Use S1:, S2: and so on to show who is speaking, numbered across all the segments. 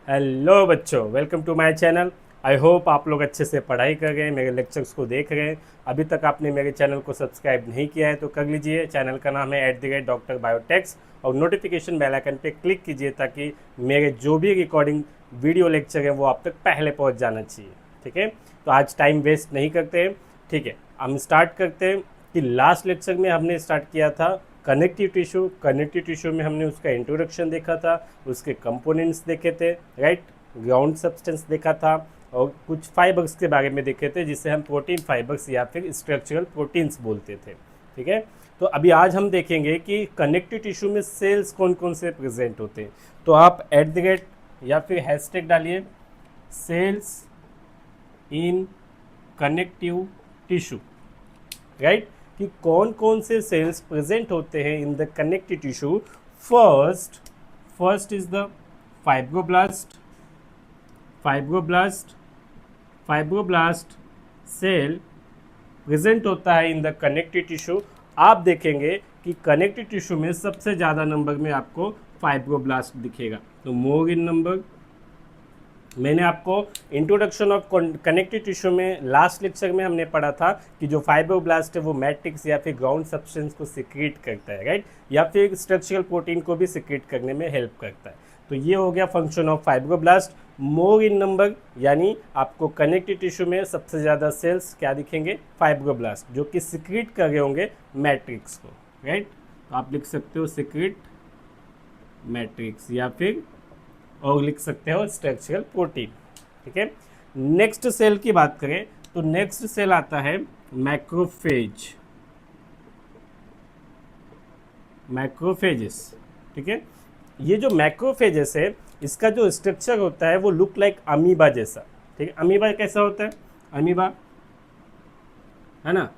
S1: Hello बच्चों, welcome to my channel. I hope आप लोग अच्छे से पढ़ाई कर रहे हैं, मेरे लेक्चर्स को देख रहे हैं। अभी तक आपने मेरे चैनल को सब्सक्राइब नहीं किया है तो कर लीजिए। चैनल का नाम है @डॉक्टर बायोटेक्स और नोटिफिकेशन बेल आइकन पे क्लिक कीजिए ताकि मेरे जो भी रिकॉर्डिंग वीडियो लेक्चर है वो आप तक पहले पहुंच जाना चाहिए। ठीक है, तो आज टाइम वेस्ट नहीं करते हैं। ठीक है, हम स्टार्ट करते हैं कि लास्ट लेक्चर में हमने स्टार्ट किया था कनेक्टिव टिश्यू। कनेक्टिव टिश्यू में हमने उसका इंट्रोडक्शन देखा था, उसके कंपोनेंट्स देखे थे, राइट। ग्राउंड सब्सटेंस देखा था और कुछ फाइबर्स के बारे में देखे थे जिसे हम प्रोटीन फाइबर्स या फिर स्ट्रक्चरल प्रोटीन्स बोलते थे। ठीक है, तो अभी आज हम देखेंगे कि कनेक्टिव टिश्यू में सेल्स कौन कौन से प्रेजेंट होते हैं। तो आप @ या फिर हैशटैग डालिए cells in connective tissue, right, कि कौन कौन से सेल्स प्रेजेंट होते हैं in the connective tissue. First is the fibroblast. Fibroblast fibroblast cell present होता है इन द कनेक्टिव टिश्यू। आप देखेंगे कि कनेक्टिव टिश्यू में सबसे ज़्यादा नंबर में आपको फाइब्रोब्लास्ट दिखेगा, तो मोर इन नंबर। मैंने आपको इंट्रोडक्शन ऑफ कनेक्टिव टिश्यू में लास्ट लेक्चर में हमने पढ़ा था कि जो फाइब्रोब्लास्ट है वो मैट्रिक्स या फिर ग्राउंड सब्सटेंस को सिक्रीट करता है, राइट, या फिर स्ट्रक्चरल प्रोटीन को भी सिक्रीट करने में हेल्प करता है। तो ये हो गया function of fibroblast. More in number, यानी आपको कनेक्टिव टिश्यू में सबसे ज़्यादा सेल्स क्या दिखेंगे, फाइब्रोब्लास्ट, जो कि सिक्रीट कर रहे होंगे मैट्रिक्स को, राइट। तो आप लिख सकते हो सिक्रीट मैट्रिक्स या फिर और लिख सकते हो स्ट्रक्चरल प्रोटीन। ठीक है, नेक्स्ट सेल की बात करें तो नेक्स्ट सेल आता है मैक्रोफेज। मैक्रोफेजेस, ठीक है, ये जो मैक्रोफेजेस है इसका जो स्ट्रक्चर होता है वो लुक लाइक अमीबा जैसा। ठीक है, अमीबा कैसा होता है, अमीबा है ना,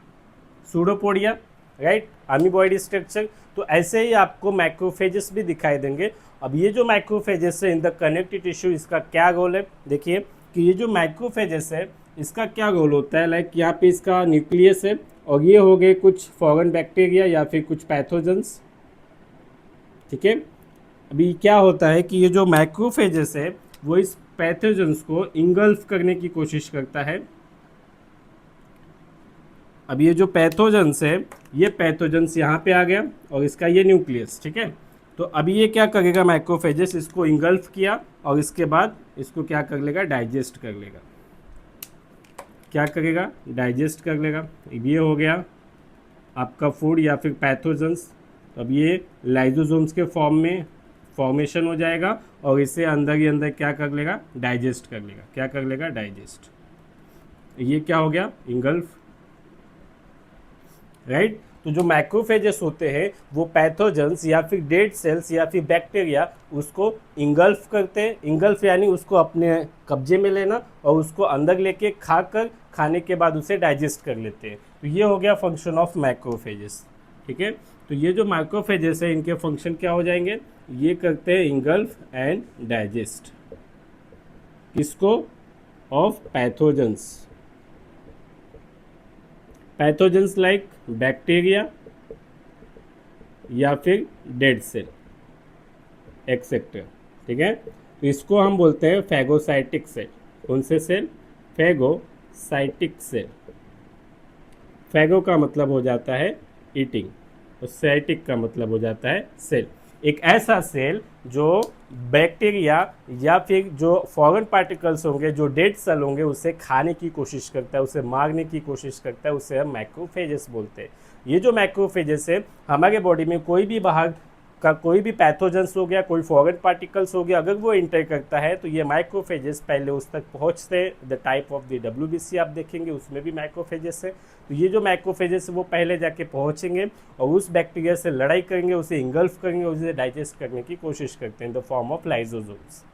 S1: सूडोपोडिया, राइट, अमीबॉइड स्ट्रक्चर। तो ऐसे ही आपको मैक्रोफेजेस भी दिखाई देंगे। अब ये जो मैक्रोफेजेस है इन द कनेक्टिव टिश्यू, इसका क्या रोल है, देखिए कि ये जो मैक्रोफेजेस है इसका क्या रोल होता है। लाइक यहाँ पे इसका न्यूक्लियस है और ये हो गए कुछ फॉरेन बैक्टीरिया या फिर कुछ पैथोजेंस। ठीक है, अभी क्या होता है कि ये जो मैक्रोफेजेस है वो इस पैथोजेंस को इंगल्फ करने की कोशिश करता है। अब ये जो पैथोजेंस है, ये पैथोजेंस यहाँ पे आ गया और इसका ये न्यूक्लियस। ठीक है, तो अभी ये क्या करेगा, मैक्रोफेजेस इसको इंगल्फ किया और इसके बाद इसको क्या कर लेगा, डाइजेस्ट कर लेगा। क्या करेगा, डाइजेस्ट कर लेगा। ये हो गया आपका फूड या फिर पैथोजेंस। अब ये लाइजोसोम्स के फॉर्म में फॉर्मेशन हो जाएगा और इसे अंदर ही अंदर क्या कर लेगा, डाइजेस्ट कर लेगा। क्या कर लेगा, डाइजेस्ट। ये क्या हो गया, इंगल्फ, राइट। तो जो मैक्रोफेजेस होते हैं वो पैथोजेंस या फिर डेड सेल्स या फिर बैक्टीरिया उसको इंगल्फ करते हैं। इंगल्फ यानी उसको अपने कब्जे में लेना और उसको अंदर लेके खाने के बाद उसे डाइजेस्ट कर लेते हैं। तो ये हो गया फंक्शन ऑफ मैक्रोफेजेस। ठीक है, तो ये जो मैक्रोफेजेस है इनके फंक्शन क्या हो जाएंगे, ये करते हैं इंगल्फ एंड डाइजेस्ट, किसको, of pathogens. Pathogens like bacteria या फिर डेड सेल एक्सेट्रा। ठीक है, तो इसको हम बोलते हैं फैगोसाइटिक सेल। कौन से सेल, फैगोसाइटिक सेल। फैगो का मतलब हो जाता है ईटिंग और साइटिक का मतलब हो जाता है सेल। एक ऐसा सेल जो बैक्टीरिया या फिर जो फॉरेन पार्टिकल्स होंगे, जो डेड सेल होंगे, उसे खाने की कोशिश करता है, उसे मारने की कोशिश करता है, उसे हम मैक्रोफेजेस बोलते हैं। ये जो मैक्रोफेजेस है हमारे बॉडी में कोई भी बाहर का कोई भी पैथोजेंस हो गया, कोई फॉरेन पार्टिकल्स हो गया, अगर वो इंटर करता है तो ये माइक्रोफेजेस पहले उस तक पहुंचते हैं। The type of the WBC आप देखेंगे उसमें भी माइक्रोफेजेस है। तो ये जो माइक्रोफेजेस है वो पहले जाके पहुंचेंगे और उस बैक्टीरिया से लड़ाई करेंगे, उसे इंगल्फ करेंगे, उसे डाइजेस्ट करने की कोशिश करते हैं in the form of lysosomes.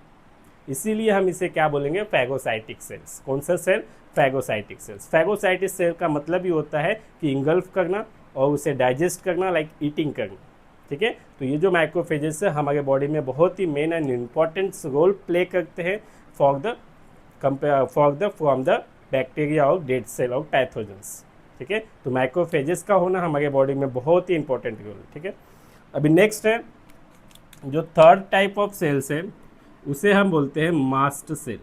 S1: इसीलिए हम इसे क्या बोलेंगे, फैगोसाइटिक सेल्स। कौन सा cell, phagocytic cells. Phagocytic cell का मतलब ही होता है कि इंगल्फ करना और उसे डाइजेस्ट करना, लाइक ईटिंग करना। ठीक है, तो ये जो माइक्रोफेजेस है हमारे बॉडी में बहुत ही main and important role play करते हैं फ्रॉम द बैक्टीरिया और डेड सेल और पैथोजेंस। ठीक है, तो माइक्रोफेजेस का होना हमारे बॉडी में बहुत ही इंपॉर्टेंट रोल है। ठीक है, अभी नेक्स्ट है जो थर्ड टाइप ऑफ सेल्स है, उसे हम बोलते हैं मास्ट सेल।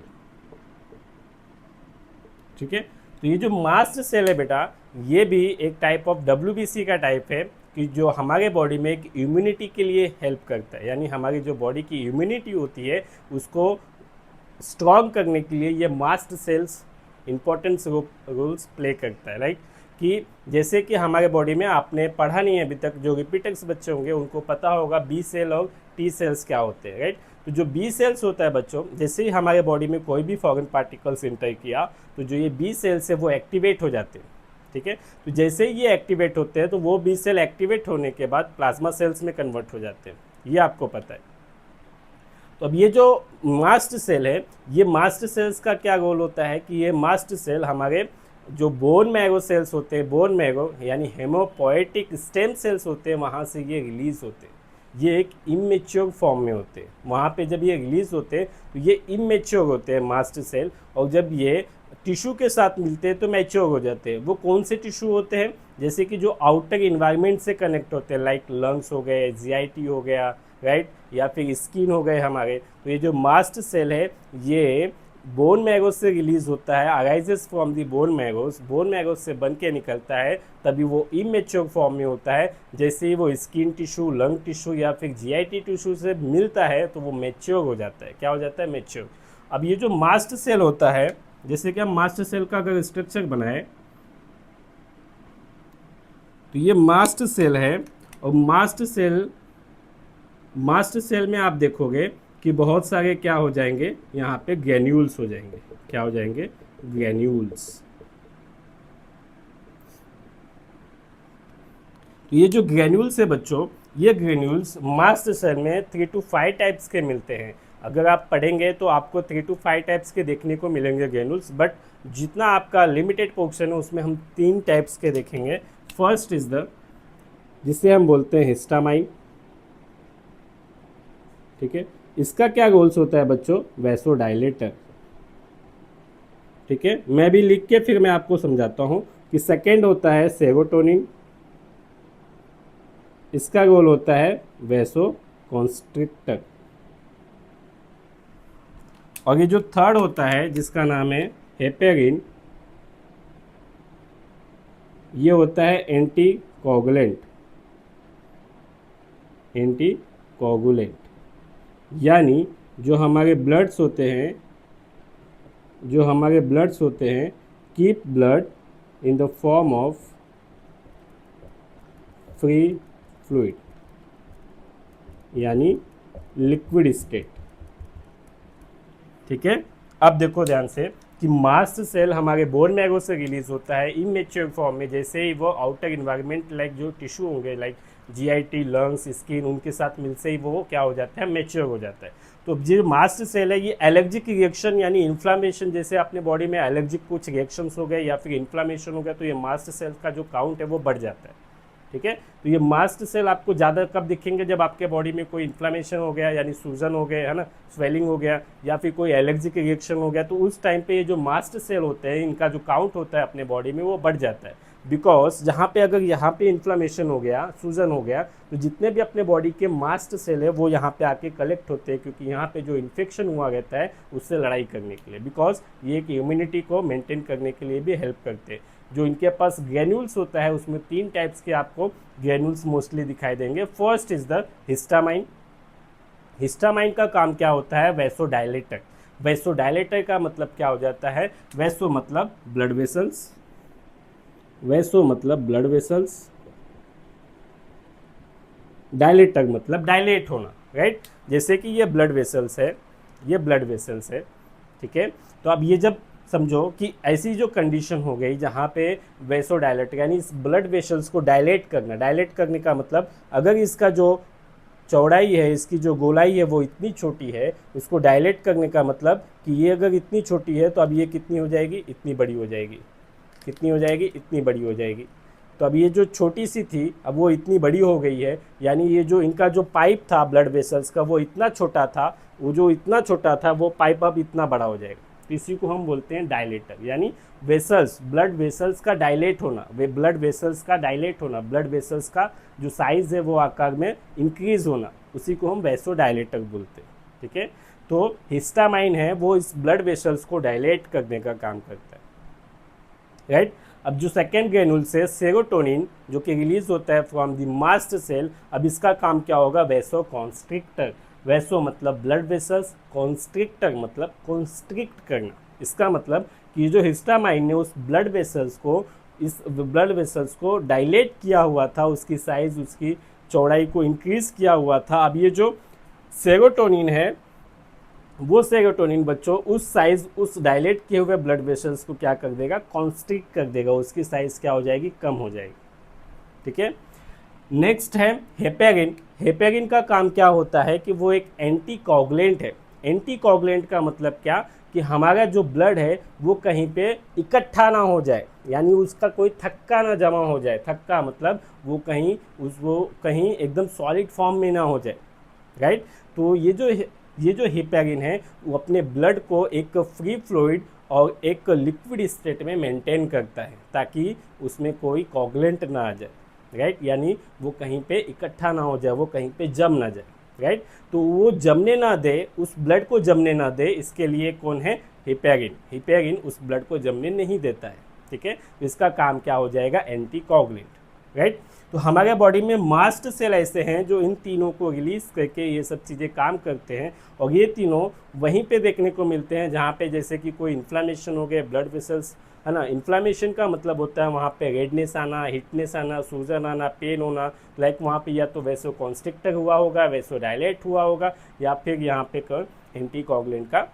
S1: ठीक है, तो ये जो मास्ट सेल है बेटा, ये भी एक टाइप ऑफ WBC का टाइप है कि जो हमारे बॉडी में एक इम्यूनिटी के लिए हेल्प करता है, यानी हमारी जो बॉडी की इम्यूनिटी होती है उसको स्ट्रॉन्ग करने के लिए ये mast cells important roles play करता है। राइट, कि जैसे कि हमारे बॉडी में आपने पढ़ा नहीं है अभी तक, जो रिपीटर्स बच्चे होंगे उनको पता होगा बी सेल और टी सेल्स क्या होते हैं। राइट, तो जो बी सेल्स होता है बच्चों, जैसे ही हमारे बॉडी में कोई भी फॉरेन पार्टिकल्स इंटर किया तो जो ये बी सेल्स है वो एक्टिवेट हो जाते हैं। ठीक है, तो जैसे ही ये एक्टिवेट होते हैं तो वो बी सेल एक्टिवेट होने के बाद प्लाज्मा सेल्स में कन्वर्ट हो जाते हैं, ये आपको पता है। तो अब ये जो मास्ट सेल है, ये मास्ट सेल्स का क्या रोल होता है कि ये मास्ट सेल हमारे जो बोन मैरो सेल्स होते हैं, बोन मैरो यानी हेमोपोएटिक स्टेम सेल्स होते हैं, वहाँ से ये रिलीज होते हैं। ये एक इमेच्योर फॉर्म में होते हैं, वहाँ पे जब ये रिलीज होते हैं तो ये इमेच्योर होते हैं मास्ट सेल, और जब ये टिश्यू के साथ मिलते हैं तो मैच्योर हो जाते हैं। वो कौन से टिश्यू होते हैं, जैसे कि जो आउटर इन्वायरमेंट से कनेक्ट होते हैं, लाइक लंग्स हो गए, GIT हो गया, राइट, या फिर स्किन हो गए हमारे। तो ये जो मास्ट सेल है ये बोन मैरो से रिलीज होता है, arises from the bone marrows, bone marrows से बन के निकलता है, तभी वो इमेच्योर फॉर्म में होता है। जैसे ही वो स्किन टिश्यू, लंग टिश्यू या फिर GIT टिश्यू से मिलता है तो वो मैच्योर हो जाता है। क्या हो जाता है? मैच्योर। अब ये जो मास्ट सेल होता है, जैसे कि हम मास्ट सेल का अगर स्ट्रक्चर बनाए तो ये मास्ट सेल है, और मास्ट सेल में आप देखोगे कि बहुत सारे क्या हो जाएंगे, यहाँ पे ग्रेन्यूल्स हो जाएंगे। क्या हो जाएंगे? ग्रेन्यूल्स। तो ये जो ग्रेन्यूल्स है बच्चों, ये ग्रेन्यूल्स मास्ट सेल में 3 to 5 टाइप्स के मिलते हैं। अगर आप पढ़ेंगे तो आपको 3 to 5 टाइप्स के देखने को मिलेंगे ग्रेन्यूल्स, बट जितना आपका लिमिटेड पोर्शन है उसमें हम 3 टाइप्स के देखेंगे। फर्स्ट इज द, जिसे हम बोलते हैं हिस्टामाइन। ठीक है, इसका क्या रोल्स होता है बच्चों? वैसोडाइलेटर। ठीक है, मैं भी लिख के फिर मैं आपको समझाता हूं कि सेकेंड होता है सेरोटोनिन, इसका रोल होता है वैसो कॉन्स्ट्रिक्टर। और ये जो थर्ड होता है जिसका नाम है हेपेरिन, ये होता है एंटी कोगुलेंट। एंटी कोगुलेंट यानी जो हमारे ब्लड्स होते हैं, keep blood in the form of free fluid, यानी लिक्विड स्टेट। ठीक है, अब देखो ध्यान से कि मास्ट सेल हमारे बोन मैरो से रिलीज होता है इमेच्योर फॉर्म में। जैसे ही वो आउटर इन्वायरमेंट लाइक जो टिश्यू होंगे, लाइक GIT, लंग्स, स्किन, उनके साथ मिलते ही वो क्या हो जाता है? मैच्योर हो जाता है। तो जो मास्ट सेल है ये एलर्जिक रिएक्शन यानी इन्फ्लामेशन, जैसे अपने बॉडी में एलर्जिक कुछ रिएक्शंस हो गए या फिर इन्फ्लामेशन हो गया तो ये मास्ट सेल का जो काउंट है वो बढ़ जाता है। ठीक है, तो ये मास्ट सेल आपको ज़्यादा कब दिखेंगे? जब आपके बॉडी में कोई इन्फ्लामेशन हो गया, यानी सूजन हो गया, है ना, स्वेलिंग हो गया, या फिर कोई एलर्जिक रिएक्शन हो गया, तो उस टाइम पे ये जो मास्ट सेल होते हैं इनका जो काउंट होता है अपने बॉडी में वो बढ़ जाता है। बिकॉज जहाँ पे अगर यहाँ पे इन्फ्लामेशन हो गया, सूजन हो गया, तो जितने भी अपने बॉडी के मास्ट सेल है वो यहाँ पे आके कलेक्ट होते हैं, क्योंकि यहाँ पे जो इन्फेक्शन हुआ रहता है उससे लड़ाई करने के लिए, बिकॉज ये एक इम्यूनिटी को मेंटेन करने के लिए भी हेल्प करते हैं। जो इनके पास ग्रेन्यूल्स होता है उसमें 3 टाइप्स के आपको ग्रेन्यूल्स मोस्टली दिखाई देंगे। First is the histamine. Histamine का काम क्या होता है? वैसोडाइलेटर। वैसोडाइलेटर का मतलब क्या हो जाता है? वैसो मतलब ब्लड वेसल्स, वैसो मतलब ब्लड वेसल्स, डायलेटर मतलब डायलेट होना, राइट। जैसे कि ये ब्लड वेसल्स है, ये ब्लड वेसल्स है, ठीक है। तो अब ये जब समझो कि ऐसी जो कंडीशन हो गई जहाँ पे वैसोडाइलेटर यानी इस ब्लड वेसल्स को डायलेट करना, डायलेट करने का मतलब अगर इसका जो चौड़ाई है, इसकी जो गोलाई है वो इतनी छोटी है, उसको डायलेट करने का मतलब कि ये अगर इतनी छोटी है तो अब ये कितनी हो जाएगी? इतनी बड़ी हो जाएगी। कितनी हो जाएगी? इतनी बड़ी हो जाएगी। तो अब ये जो छोटी सी थी अब वो इतनी बड़ी हो गई है, यानी ये जो इनका जो पाइप था ब्लड वेसल्स का वो इतना छोटा था, वो जो इतना छोटा था वो पाइप अब इतना बड़ा हो जाएगा। तो इसी को हम बोलते हैं डायलेटर, यानी वेसल्स, ब्लड वेसल्स का डायलेट होना, वे ब्लड वेसल्स का डायलेट होना, ब्लड वेसल्स का जो साइज़ है वो आकार में इंक्रीज होना, उसी को हम वैसो डायलेटर बोलते हैं। ठीक है। तो हिस्टामाइन है वो इस ब्लड वेसल्स को डायलेट करने का काम करता है, राइट। अब जो सेकेंड ग्रेनुल से सेरोटोनिन जो कि रिलीज होता है फ्रॉम द मास्ट सेल, अब इसका काम क्या होगा, वैसो कॉन्स्ट्रिक्टर। वैसो मतलब ब्लड वेसल्स, कॉन्स्ट्रिक्टर मतलब कॉन्स्ट्रिक्ट करना। इसका मतलब कि जो हिस्टामाइन ने उस ब्लड वेसल्स को डायलेट किया हुआ था, उसकी साइज, उसकी चौड़ाई को इंक्रीज किया हुआ था। अब ये जो सेरोटोनिन है वो सेरोटोनिन बच्चों उस साइज, उस डायलेट किए हुए ब्लड वेसल्स को क्या कर देगा, कॉन्स्ट्रिक्ट कर देगा, उसकी साइज क्या हो जाएगी, कम हो जाएगी, ठीक है। नेक्स्ट है हेपेरिन। हेपेरिन का काम क्या होता है कि वो एक एंटीकोगुलेंट है। एंटीकोगुलेंट का मतलब क्या, कि हमारा जो ब्लड है वो कहीं पे इकट्ठा ना हो जाए, यानी उसका कोई थक्का ना जमा हो जाए। थक्का मतलब वो कहीं एकदम सॉलिड फॉर्म में ना हो जाए, राइट। तो ये जो हेपेरिन है वो अपने ब्लड को एक फ्री फ्लूइड और एक लिक्विड स्टेट में मेंटेन करता है, ताकि उसमें कोई कोगुलेंट ना आ जाए, राइट। यानी वो कहीं पे इकट्ठा ना हो जाए, वो कहीं पे जम ना जाए, राइट। तो वो जमने ना दे, उस ब्लड को जमने ना दे, इसके लिए कौन है, हेपेरिन। हेपेरिन उस ब्लड को जमने नहीं देता है, ठीक है। इसका काम क्या हो जाएगा, एंटीकोगुलेंट, राइट। तो हमारे बॉडी में मास्ट सेल ऐसे हैं जो इन तीनों को रिलीज करके ये सब चीज़ें काम करते हैं, और ये तीनों वहीं पे देखने को मिलते हैं जहाँ पे जैसे कि कोई इन्फ्लामेशन हो गए, ब्लड वेसल्स, है ना। इन्फ्लामेशन का मतलब होता है वहाँ पे रेडनेस आना, हिटनेस आना, सूजन आना, पेन होना, लाइक वहाँ पे या तो वैसो कॉन्स्ट्रिक्टर हुआ होगा, वैसो डायलेट हुआ होगा, या फिर यहाँ पे एंटीकोगुलेंट का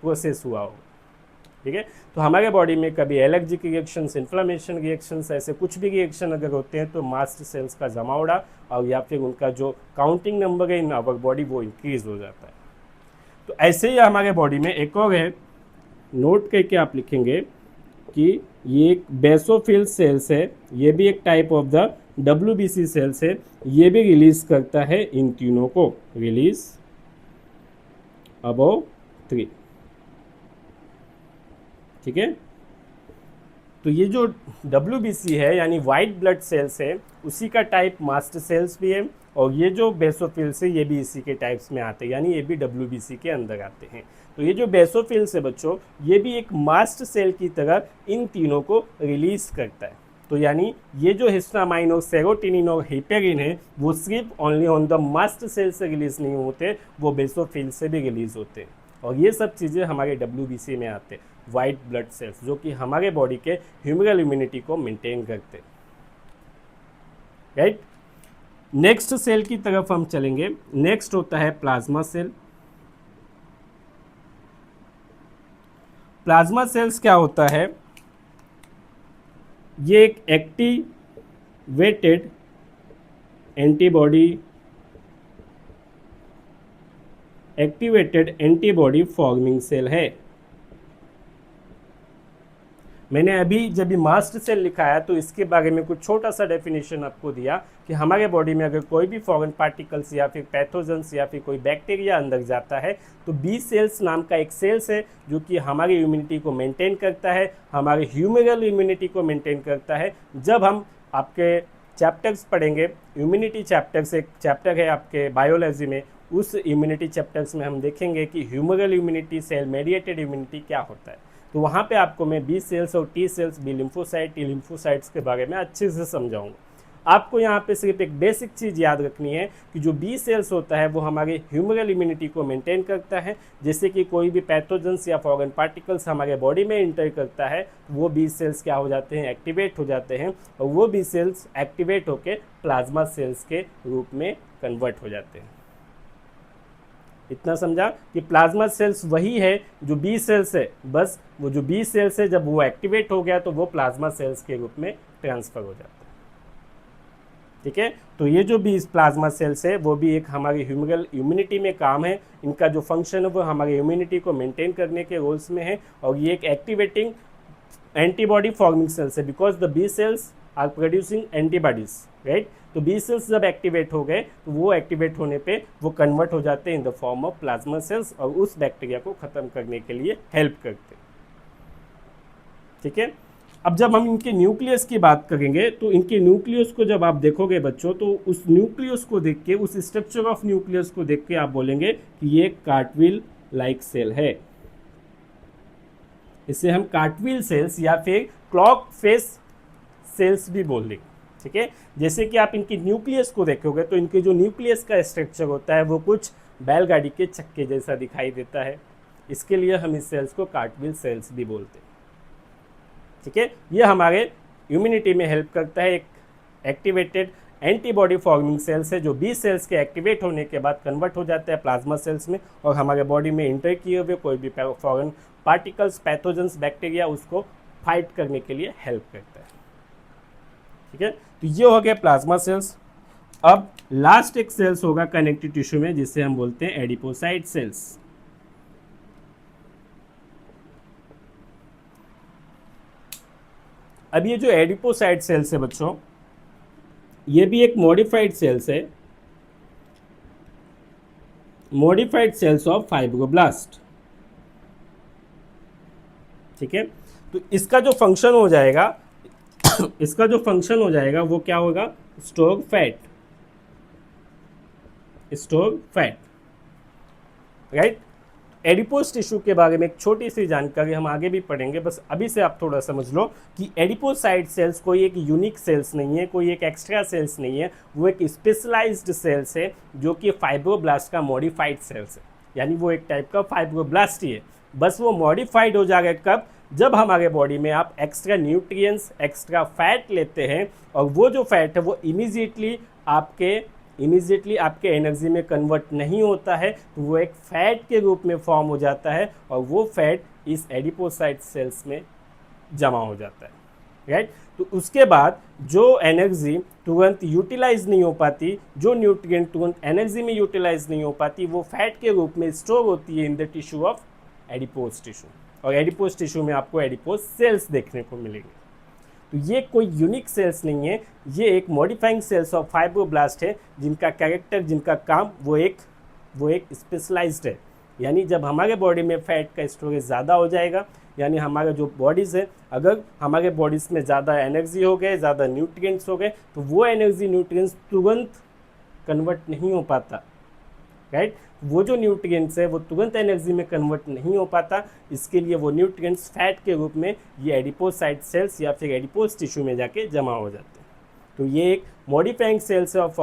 S1: प्रोसेस हुआ होगा, ठीक है। तो हमारे बॉडी में कभी एलर्जिक रिएक्शंस, इन्फ्लामेशन रिएक्शंस, ऐसे कुछ भी रिएक्शन अगर होते हैं तो मास्ट सेल्स का जमावड़ा और या फिर उनका जो काउंटिंग नंबर है इन आवर बॉडी वो इंक्रीज हो जाता है। तो ऐसे ही हमारे बॉडी में एक और है, नोट करके आप लिखेंगे कि ये एक बेसोफिल सेल्स है, ये भी एक type of the WBC cells है, ये भी रिलीज करता है इन तीनों को, रिलीज अबव 3, ठीक है। तो ये जो WBC है यानी वाइट ब्लड सेल्स है, उसी का टाइप मास्ट सेल्स भी है, और ये जो बेसोफिल्स है ये भी इसी के टाइप्स में आते हैं, यानी ये भी WBC के अंदर आते हैं। तो ये जो बेसोफिल्स है बच्चों, ये भी एक मास्ट सेल की तरह इन तीनों को रिलीज करता है। तो यानी ये जो हिस्टामाइन और सेरोटोनिन और हेपेरिन है वो सिर्फ only on the mast cell से रिलीज नहीं होते, वो बेसोफिल से भी रिलीज होते हैं, और ये सब चीज़ें हमारे WBC में आते हैं, वाइट ब्लड सेल्स, जो कि हमारे बॉडी के ह्यूमरल इम्यूनिटी को मेंटेन करते हैं, राइट। नेक्स्ट सेल की तरफ हम चलेंगे। नेक्स्ट होता है प्लाज्मा सेल। प्लाज्मा सेल्स क्या होता है, ये एक एक्टिवेटेड एंटीबॉडी फॉर्मिंग सेल है। मैंने अभी जब भी मास्ट सेल लिखाया तो इसके बारे में कुछ छोटा सा डेफिनेशन आपको दिया कि हमारे बॉडी में अगर कोई भी फॉरेन पार्टिकल्स या फिर पैथोजेंस या फिर कोई बैक्टीरिया अंदर जाता है तो बी सेल्स नाम का एक सेल्स है जो कि हमारी इम्यूनिटी को मेंटेन करता है, हमारे ह्यूमरल इम्यूनिटी को मेंटेन करता है। जब हम आपके चैप्टर्स पढ़ेंगे, इम्यूनिटी चैप्टर्स एक चैप्टर है आपके बायोलॉजी में, उस इम्यूनिटी चैप्टर्स में हम देखेंगे कि humoral immunity, cell mediated immunity क्या होता है। तो वहाँ पे आपको मैं बी सेल्स और T cells, B lymphocyte, T lymphocytes के बारे में अच्छे से समझाऊंगा। आपको यहाँ पे सिर्फ एक बेसिक चीज़ याद रखनी है कि जो बी सेल्स होता है वो हमारे ह्यूमरल इम्यूनिटी को मेंटेन करता है। जैसे कि कोई भी पैथोजेंस या फॉरेन पार्टिकल्स हमारे बॉडी में इंटर करता है तो वो बी सेल्स क्या हो जाते हैं, एक्टिवेट हो जाते हैं, और वो बी सेल्स एक्टिवेट होकर प्लाज्मा सेल्स के रूप में कन्वर्ट हो जाते हैं। इतना समझा कि प्लाज्मा सेल्स वही है जो बी सेल्स है, बस वो जो बी सेल्स है जब वो एक्टिवेट हो गया तो वो प्लाज्मा सेल्स के रूप में ट्रांसफर हो जाता है, ठीक है। तो ये जो भी प्लाज्मा सेल्स है वो भी एक हमारी ह्यूमरल इम्यूनिटी में काम है। इनका जो फंक्शन है वो हमारी इम्यूनिटी को मेंटेन करने के रोल्स में है, और ये एक एक्टिवेटिंग एंटीबॉडी फॉर्मिंग सेल्स है, because the B cells are producing antibodies, right. तो बी सेल्स जब एक्टिवेट हो गए तो वो एक्टिवेट होने पे वो कन्वर्ट हो जाते हैं in the form of plasma cells, और उस बैक्टीरिया को ख़त्म करने के लिए हेल्प करते हैं, ठीक है। अब जब हम इनके न्यूक्लियस की बात करेंगे तो इनके न्यूक्लियस को जब आप देखोगे बच्चों, तो उस न्यूक्लियस को देख के, उस स्ट्रक्चर ऑफ न्यूक्लियस को देख के आप बोलेंगे कि ये कार्टविल लाइक सेल है। इसे हम कार्टविल सेल्स या फिर क्लॉक फेस सेल्स भी बोल देंगे, ठीक है। जैसे कि आप इनकी न्यूक्लियस को देखोगे तो इनके जो न्यूक्लियस का स्ट्रक्चर होता है वो कुछ बैलगाड़ी के चक्के जैसा दिखाई देता है, इसके लिए हम इस सेल्स को कार्टविल सेल्स भी बोलते हैं, ठीक है। ये हमारे इम्यूनिटी में हेल्प करता है। एक एक्टिवेटेड एंटीबॉडी फॉर्मिंग सेल्स है जो बी सेल्स के एक्टिवेट होने के बाद कन्वर्ट हो जाते हैं प्लाज्मा सेल्स में, और हमारे बॉडी में इंटर किए हुए कोई भी फॉरेन पार्टिकल्स, पैथोजेंस, बैक्टीरिया उसको फाइट करने के लिए हेल्प करता है, ठीक है। तो ये हो गया प्लाज्मा सेल्स। अब लास्ट एक सेल्स होगा कनेक्टिव टिश्यू में जिसे हम बोलते हैं एडिपोसाइट सेल्स। अब ये जो एडिपोसाइट सेल्स है बच्चों, ये भी एक मॉडिफाइड सेल्स है, मॉडिफाइड सेल्स ऑफ फाइब्रोब्लास्ट, ठीक है। तो इसका जो फंक्शन हो जाएगा इसका जो फंक्शन हो जाएगा वो क्या होगा, store fat, store fat, right. Adipose tissue के बारे में एक छोटी सी जानकारी हम आगे भी पढ़ेंगे, बस अभी से आप थोड़ा समझ लो कि एडिपोसाइट सेल्स कोई एक यूनिक सेल्स नहीं है, कोई एक एक्स्ट्रा सेल्स नहीं है, वो एक स्पेशलाइज्ड सेल्स है जो कि फाइब्रोब्लास्ट का मॉडिफाइड सेल्स है, यानी वो एक टाइप का फाइब्रोब्लास्ट ही है। बस वो मॉडिफाइड हो जाएगा कब, जब हमारे बॉडी में आप एक्स्ट्रा न्यूट्रिएंट्स, एक्स्ट्रा फैट लेते हैं, और वो जो फैट है वो इमीडिएटली आपके एनर्जी में कन्वर्ट नहीं होता है, तो वो एक फैट के रूप में फॉर्म हो जाता है, और वो फैट इस एडिपोसाइट सेल्स में जमा हो जाता है, राइट। तो उसके बाद जो एनर्जी तुरंत यूटिलाइज नहीं हो पाती, जो न्यूट्रिएंट तुरंत एनर्जी में यूटिलाइज नहीं हो पाती, वो फैट के रूप में स्टोर होती है in the tissue of adipose tissue, और एडिपोस टिश्यू में आपको एडिपोस सेल्स देखने को मिलेंगे। तो ये कोई यूनिक सेल्स नहीं है, ये एक मॉडिफाइंग सेल्स ऑफ फाइब्रोब्लास्ट है, जिनका कैरेक्टर, जिनका काम वो एक स्पेशलाइज्ड है। यानी जब हमारे बॉडी में फैट का स्टोरेज ज़्यादा हो जाएगा, यानी हमारे जो बॉडीज़ है, अगर हमारे बॉडीज़ में ज़्यादा एनर्जी हो गए, ज़्यादा न्यूट्रिएंट्स हो गए, तो वो एनर्जी न्यूट्रिएंट्स तुरंत कन्वर्ट नहीं हो पाता, राइट। वो जो न्यूट्रिएंट्स है वो तुरंत एनर्जी में कन्वर्ट नहीं हो पाता, इसके लिए वो न्यूट्रिएंट्स फैट के रूप में ये एडिपोसाइट सेल्स या फिर एडिपोस टिश्यू में जाके जमा हो जाते हैं। तो ये एक मॉडिफाइंग सेल्स ऑफ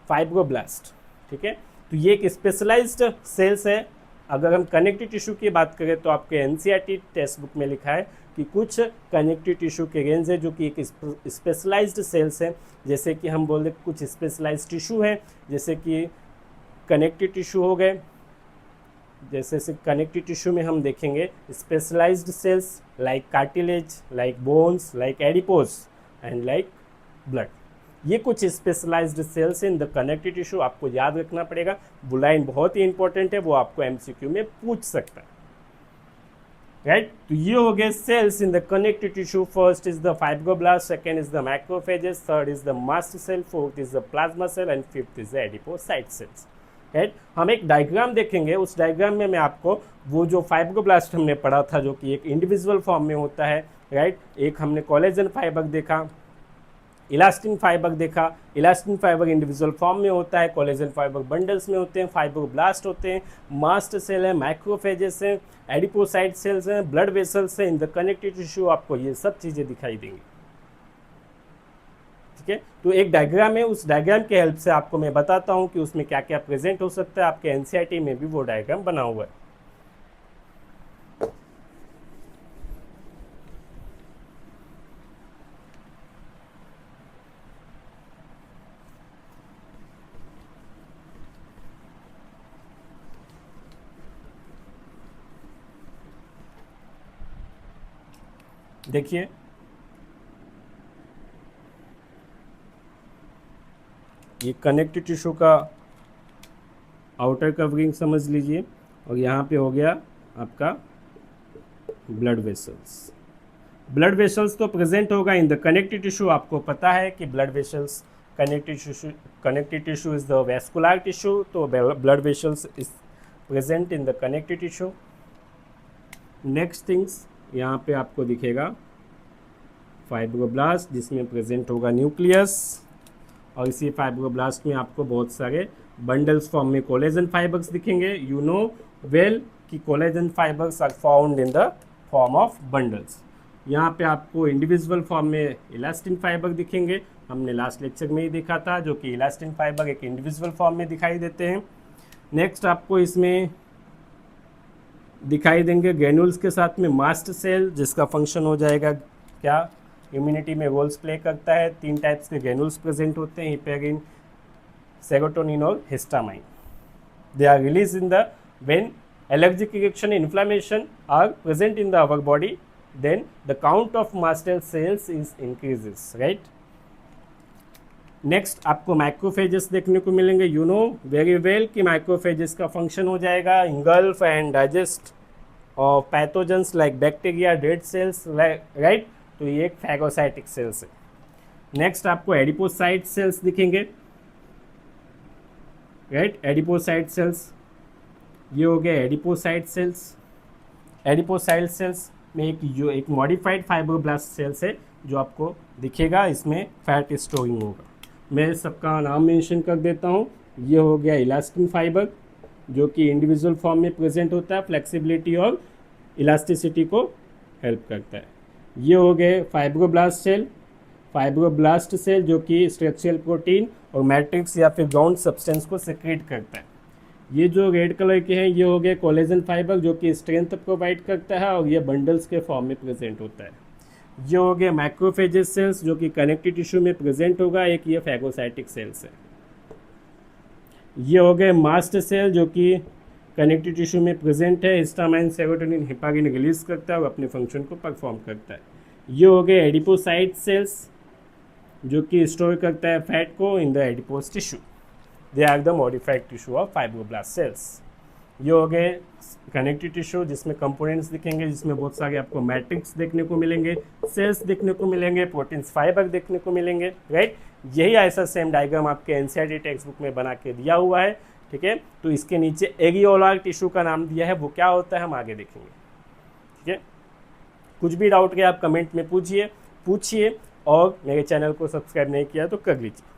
S1: फाइब्रोब्लास्ट, ठीक है। तो ये एक स्पेशलाइज्ड सेल्स है। अगर हम कनेक्टिव टिश्यू की बात करें तो आपके एनसीईआरटी टेक्स्ट बुक में लिखा है कि कुछ कनेक्टिव टिश्यू के रेंज है जो कि एक स्पेशलाइज्ड सेल्स है, जैसे कि हम बोल दें कुछ स्पेशलाइज्ड टिश्यू है, जैसे कि कनेक्टिव टिश्यू हो गए, जैसे कनेक्टिव टिश्यू में हम देखेंगे specialised cells like cartilage, like bones, like adipose and like blood. ये कुछ specialised cells in the connective tissue, आपको याद रखना पड़ेगा। वो लाइन बहुत ही इंपॉर्टेंट है, वो आपको एमसीक्यू में पूछ सकता है, राइट। तो ये हो गए cells in the connective tissue. First is the fibroblast, second is the macrophages, third is the mast cell, fourth is the plasma cell and fifth is the adipocyte cells, right. हम एक diagram देखेंगे, उस diagram में मैं आपको वो जो fibroblast हमने पढ़ा था जो कि एक इंडिविजुअल फॉर्म में होता है, राइट। एक हमने कोलेजन फाइबर देखा, इलास्टिन फाइबर देखा। इलास्टिन फाइबर इंडिविजुअल फॉर्म में होता है, कोलेजन फाइबर बंडल्स में होते हैं, फाइब्रोब्लास्ट होते हैं, मास्ट सेल है, माइक्रोफेजेस हैं, एडिपोसाइट सेल्स हैं, ब्लड वेसल्स हैं। इन द कनेक्टिव टिश्यू आपको ये सब चीज़ें दिखाई देंगी, ठीक है। तो एक डायग्राम है, उस डायग्राम के हेल्प से आपको मैं बताता हूँ कि उसमें क्या क्या प्रेजेंट हो सकता है। आपके एनसीईआरटी में भी वो डायग्राम बना हुआ है। देखिए ये कनेक्टिव टिश्यू का आउटर कवरिंग समझ लीजिए, और यहाँ पे हो गया आपका ब्लड वेसल्स। ब्लड वेसल्स तो प्रेजेंट होगा इन द कनेक्टिव टिश्यू। आपको पता है कि blood vessels connective tissue is the vascular tissue, तो blood vessels is present in the connective tissue. Next things यहाँ पे आपको दिखेगा फाइब्रोब्लास्ट जिसमें प्रेजेंट होगा न्यूक्लियस, और इसी फाइब्रोब्लास्ट में आपको बहुत सारे बंडल्स फॉर्म में कोलेजन फाइबर्स दिखेंगे। यू नो वेल कि collagen fibres are found in the form of bundles. यहाँ पे आपको इंडिविजुअल फॉर्म में इलास्टिन फाइबर दिखेंगे, हमने लास्ट लेक्चर में ही देखा था, जो कि इलास्टिन फाइबर एक इंडिविजुअल फॉर्म में दिखाई देते हैं। नेक्स्ट आपको इसमें दिखाई देंगे ग्रेन्यूल्स के साथ में मास्ट सेल, जिसका फंक्शन हो जाएगा क्या, इम्यूनिटी में रोल्स प्ले करता है। 3 टाइप्स के ग्रेन्यूल्स प्रेजेंट होते हैं, हिपेरिन, सेरोटोनिन और histamine. They are release in the when allergic reaction and inflammation are present in the our body, then the count of mast cells is increases, right? Next आपको microphages देखने को मिलेंगे। You know very well कि microphages का function हो जाएगा engulf and digest of pathogens like bacteria, dead cells, right. तो ये एक फैगोसाइटिक सेल्स है। नेक्स्ट आपको एडिपोसाइट सेल्स दिखेंगे, राइट। एडिपोसाइट सेल्स, ये हो गया एडिपोसाइट सेल्स। एडिपोसाइट सेल्स में एक मॉडिफाइड फाइब्रोब्लास्ट सेल्स है जो आपको दिखेगा, इसमें फैट स्टोरिंग होगा। मैं सबका नाम मेंशन कर देता हूँ। ये हो गया इलास्टिन फाइबर जो कि इंडिविजुअल फॉर्म में प्रेजेंट होता है, फ्लेक्सिबिलिटी और इलास्टिसिटी को हेल्प करता है। ये हो गए फाइब्रोब्लास्ट सेल। फाइब्रोब्लास्ट सेल जो कि स्ट्रक्चरल प्रोटीन और मैट्रिक्स या फिर ग्राउंड सब्सटेंस को सेक्रेट करता है। ये जो रेड कलर के हैं ये हो गए कोलेजन फाइबर जो कि स्ट्रेंथ प्रोवाइड करता है और ये बंडल्स के फॉर्म में प्रेजेंट होता है। ये हो गए माइक्रोफेजेस सेल्स जो कि कनेक्टिव टिश्यू में प्रेजेंट होगा, एक ये फैगोसाइटिक सेल्स है। ये हो गए मास्ट सेल जो कि कनेक्टिव टिश्यू में प्रेजेंट है, हिस्टामाइन, सेरोटोनिन, हिपारिन रिलीज करता है और अपने फंक्शन को परफॉर्म करता है। ये हो गए एडिपोसाइट सेल्स जो कि स्टोर करता है फैट को in the adipose tissue. They are the modified tissue of fibroblast cells. ये हो गए कनेक्टिव टिश्यू जिसमें कंपोनेंट्स दिखेंगे, जिसमें बहुत सारे आपको मैट्रिक्स देखने को मिलेंगे, सेल्स देखने को मिलेंगे, प्रोटीन्स, फाइबर देखने को मिलेंगे, राइट। यही ऐसा सेम डायग्राम आपके एनसीईआरटी टेक्स्ट बुक में बना के दिया हुआ है, ठीक है। तो इसके नीचे एरियोलार टिश्यू का नाम दिया है, वो क्या होता है हम आगे देखेंगे, ठीक है। कुछ भी डाउट है आप कमेंट में पूछिए और मेरे चैनल को सब्सक्राइब नहीं किया तो कर लीजिए।